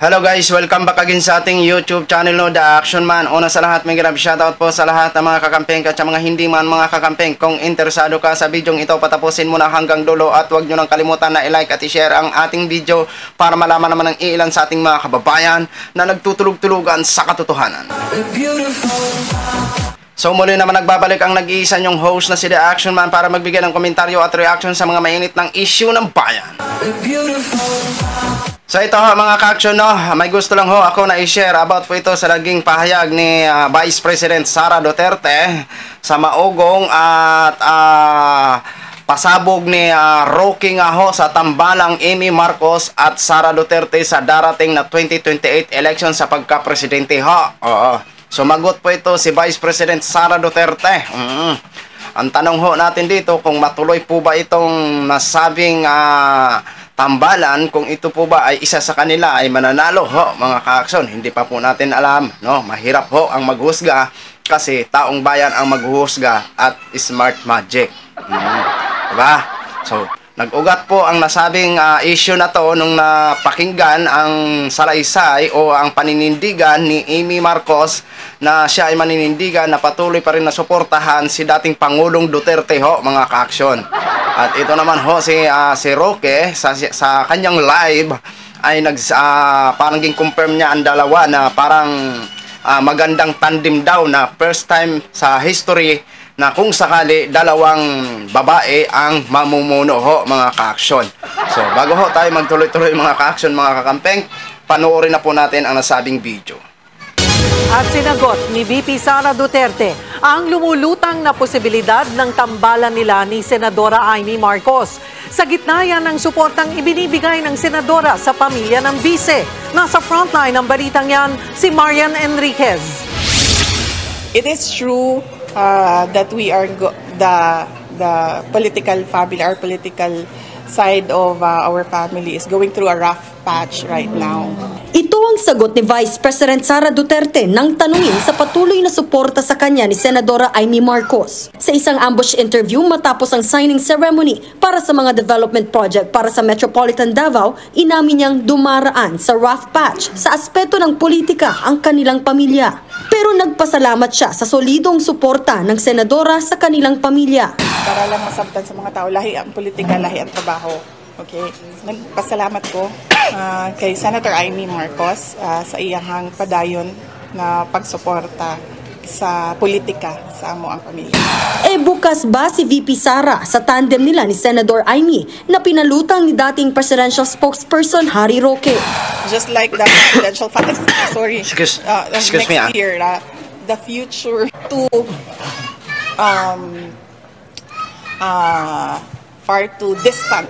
Hello guys, welcome back again sa ating YouTube channel no, The Action Man. Una sa lahat, may grab shoutout po sa lahat ng mga kakampeng at sa mga hindi man mga kakampeng. Kung interesado ka sa bidyong ito, patapusin mo na hanggang dulo at huwag nyo nang kalimutan na i-like at i-share ang ating video para malaman naman ng ilan sa ating mga kababayan na nagtutulog-tulugan sa katotohanan. So muli naman nagbabalik ang nag-iisa nyong host na si The Action Man para magbigay ng komentaryo at reaction sa mga mainit ng issue ng bayan. So ito ho mga ka-action no, may gusto lang ho ako na i-share about po ito sa naging pahayag ni Vice President Sara Duterte sa maugong at pasabog ni Roque nga ho sa tambalang Amy Marcos at Sara Duterte sa darating na 2028 election sa pagka-presidente ho. Oo. Sumagot po ito si Vice President Sara Duterte. Ang tanong ho natin dito kung matuloy po ba itong nasabing tambalan, kung ito po ba ay isa sa kanila ay mananalo ho mga ka-action. Hindi pa po natin alam, no? Mahirap ho ang maghusga kasi taong bayan ang maghuhusga at smart magic. Diba? So, nag-ugat po ang nasabing issue na to nung napakinggan ang salaysay o ang paninindigan ni Amy Marcos na siya ay maninindigan na patuloy pa rin na suportahan si dating Pangulong Duterte ho mga ka-action. At ito naman ho si Roque sa kanyang live ay parang confirm niya ang dalawa na parang magandang tandem daw na first time sa history na kung sakali dalawang babae ang mamumuno ho mga ka-action. So bago ho tayo magtuloy-tuloy mga ka-action mga kakampeng, panoorin na po natin ang nasabing video. At sinagot ni VP Sara Duterte ang lumulutang na posibilidad ng tambalan nila ni Senadora Amy Marcos. Sa gitna yan ng suportang ibinibigay ng Senadora sa pamilya ng bise. Nasa frontline ng balitang yan si Marian Enriquez. It is true that we are the political family, our political side of our family is going through a rough patch right now. Ito ang sagot ni Vice President Sara Duterte nang tanungin sa patuloy na suporta sa kanya ni Senadora Amy Marcos. Sa isang ambush interview matapos ang signing ceremony para sa mga development project para sa Metropolitan Davao, inamin niyang dumaraan sa rough patch sa aspeto ng politika ang kanilang pamilya. Pero nagpasalamat siya sa solidong suporta ng Senadora sa kanilang pamilya. Para lang masabtan sa mga tao, lahi ang politika, lahi ang trabaho. Okay? Nagpasalamat ko kay Senator Amy Marcos sa iyahang padayon na pagsuporta sa politika sa amo ang pamilya. Bukas ba si VP Sara sa tandem nila ni Senador Amy na pinalutang ni dating presidential spokesperson Harry Roque? Just like the presidential funds, sorry, Excuse next me, year, the future far too distant.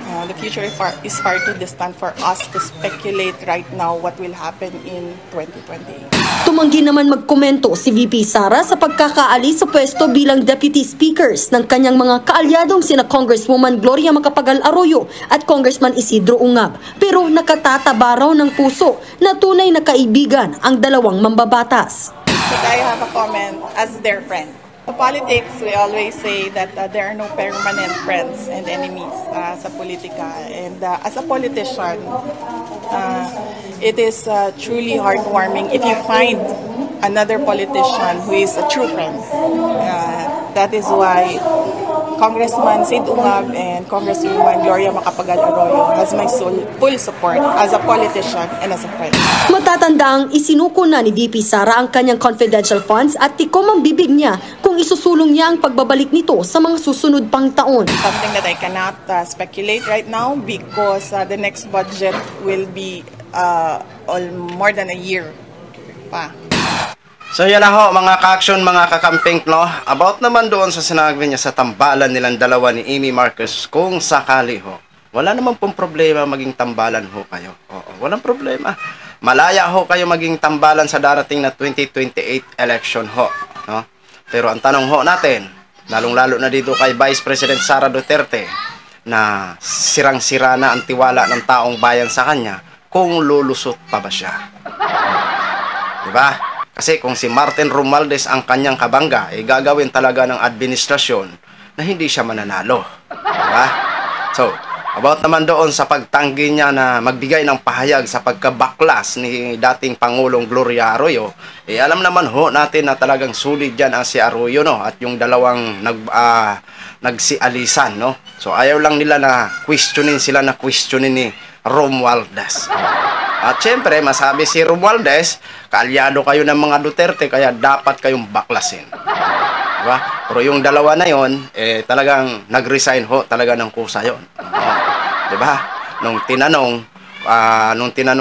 The future is far too distant for us to speculate right now what will happen in 2028. Tumanggi naman magkomento si VP Sara sa pagkakaalis sa pwesto bilang Deputy Speakers ng kanyang mga kaalyadong sina Congresswoman Gloria Macapagal Arroyo at Congressman Isidro Ungab. Pero nakatataba raw ng puso na tunay na kaibigan ang dalawang mambabatas. But I have a comment as their friend. In politics, we always say that there are no permanent friends and enemies sa politika. And as a politician, it is truly heartwarming if you find another politician who is a true friend. That is why Congressman Sid Ungab and Congresswoman Gloria Macapagal Arroyo has my full support as a politician and as a friend. Matatandaang isinuko na ni VP Sara ang kanyang confidential funds at tikom ang bibig niya kung isusulong niya ang pagbabalik nito sa mga susunod pang taon. Something that I cannot speculate right now because the next budget will be more than a year pa. So yan na ho mga ka-action, mga kakamping no. About naman doon sa sinabi niya sa tambalan nilang dalawa ni Amy Marcos, kung sakali ho, wala naman pong problema maging tambalan ho kayo. Oo, walang problema. Malaya ho kayo maging tambalan sa darating na 2028 election ho, no? Pero ang tanong ho natin, lalong-lalo na dito kay Vice President Sara Duterte, na sirang-sira na ang tiwala ng taong bayan sa kanya, kung lulusot pa ba siya. Diba? Kasi kung si Martin Romualdez ang kanyang kabangga, gagawin talaga ng administrasyon na hindi siya mananalo. Diba? So, About naman doon sa pagtanggi niya na magbigay ng pahayag sa pagkabaklas ni dating Pangulong Gloria Arroyo, alam naman ho natin na talagang sulit dyan si Arroyo, no? At yung dalawang nagsialisan, no? So ayaw lang nila na questionin ni Romualdez. At syempre, masabi si Romualdez, kaalyado kayo ng mga Duterte, kaya dapat kayong baklasin. Diba? Pero yung dalawa na yon, talagang nag-resign ho talaga ng kusa yon. Diba? Nung tinanong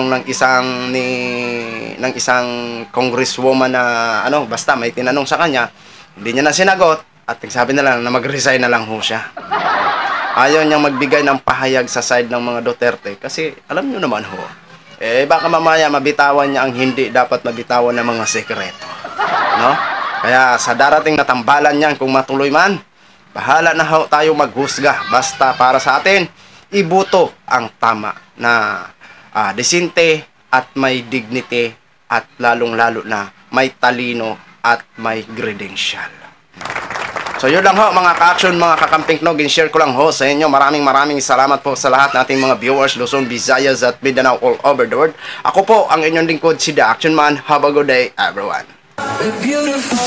ng isang congresswoman na basta may tinanong sa kanya, hindi niya na sinagot at nagsabi na lang na mag-resign na lang ho siya. Ayaw niyang magbigay ng pahayag sa side ng mga Duterte kasi alam niyo naman ho, baka mamaya mabitawan niya ang hindi dapat mabitawan ng mga sekreto. No? Kaya sa darating na tambalan niyan, kung matuloy man, bahala na ho tayo maghusga. Basta para sa atin, ibuto ang tama na desinte at may dignity at lalong-lalo na may talino at may credential. So yun lang ho mga ka-action, mga kakamping nog, in-share ko lang ho sa inyo. Maraming salamat po sa lahat nating mga viewers, Luzon, Visayas at Mindanao all over the world. Ako po ang inyong lingkod, si The Action Man. Have a good day everyone. Beautiful.